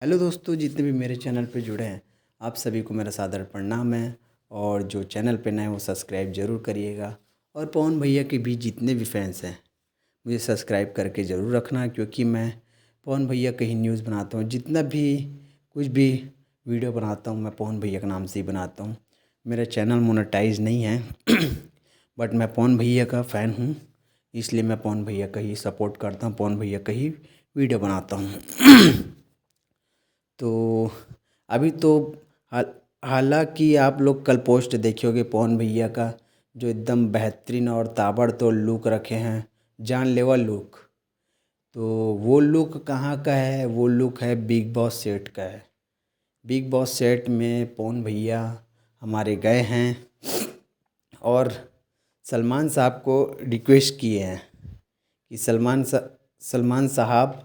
Hello दोस्तों, जितने भी मेरे चैनल पे जुड़े हैं आप सभी को मेरा सादर प्रणाम है। और जो चैनल पे नए हैं वो सब्सक्राइब ज़रूर करिएगा। और पवन भैया के भी जितने भी फैंस हैं मुझे सब्सक्राइब करके ज़रूर रखना, क्योंकि मैं पवन भैया का ही न्यूज़ बनाता हूँ। जितना भी कुछ भी वीडियो बनाता हूँ मैं पवन भैया के नाम से ही बनाता हूँ। मेरा चैनल मोनेटाइज नहीं है बट मैं पवन भैया का फ़ैन हूँ, इसलिए मैं पवन भैया का ही सपोर्ट करता हूँ, पवन भैया का ही वीडियो बनाता हूँ। तो अभी तो हालांकि आप लोग कल पोस्ट देखे होगे पवन भैया का, जो एकदम बेहतरीन और ताबड़तोड़ लुक रखे हैं, जानलेवा लुक। तो वो लुक कहाँ का है? वो लुक है बिग बॉस सेट का है। बिग बॉस सेट में पवन भैया हमारे गए हैं और सलमान साहब को रिक्वेस्ट किए हैं कि सलमान साहब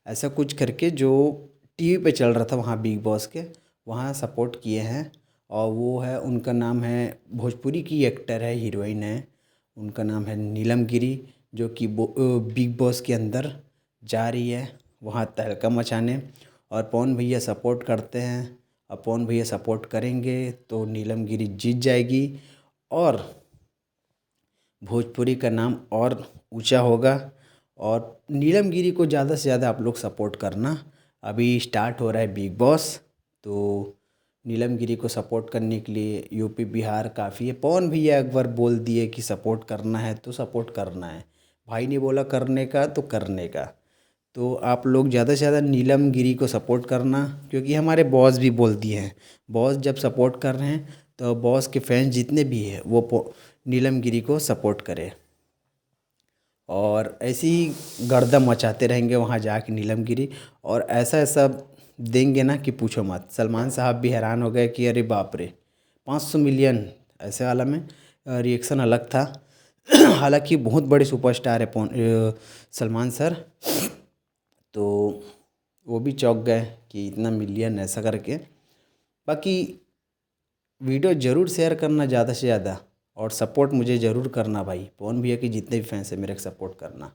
ऐसा कुछ करके, जो टीवी पे चल रहा था वहाँ बिग बॉस के, वहाँ सपोर्ट किए हैं। और वो है, उनका नाम है, भोजपुरी की एक्टर है, हीरोइन है, उनका नाम है नीलम गिरी, जो कि बिग बॉस के अंदर जा रही है वहाँ तहलका मचाने। और पवन भैया सपोर्ट करते हैं, और पवन भैया सपोर्ट करेंगे तो नीलम गिरी जीत जाएगी और भोजपुरी का नाम और ऊंचा होगा। और नीलम गिरी को ज़्यादा से ज़्यादा आप लोग सपोर्ट करना। अभी स्टार्ट हो रहा है बिग बॉस, तो नीलम गिरी को सपोर्ट करने के लिए यूपी बिहार काफ़ी है। पवन भैया एक बार बोल दिए कि सपोर्ट करना है तो सपोर्ट करना है, भाई ने बोला करने का तो करने का। तो आप लोग ज़्यादा से ज़्यादा नीलम गिरी को सपोर्ट करना, क्योंकि हमारे बॉस भी बोल दिए हैं, बॉस जब सपोर्ट कर रहे हैं तो बॉस के फैंस जितने भी हैं वो नीलम गिरी को सपोर्ट करें। और ऐसे ही गर्दम मचाते रहेंगे वहाँ जाके नीलम गिरी, और ऐसा ऐसा देंगे ना कि पूछो मत। सलमान साहब भी हैरान हो गए कि अरे बाप रे, 500 मिलियन, ऐसे वाला में रिएक्शन अलग था। हालांकि बहुत बड़े सुपरस्टार है सलमान सर, तो वो भी चौंक गए कि इतना मिलियन ऐसा करके। बाकी वीडियो ज़रूर शेयर करना ज़्यादा से ज़्यादा, और सपोर्ट मुझे ज़रूर करना भाई। पवन भैया की जितने भी फैंस हैं मेरे को सपोर्ट करना।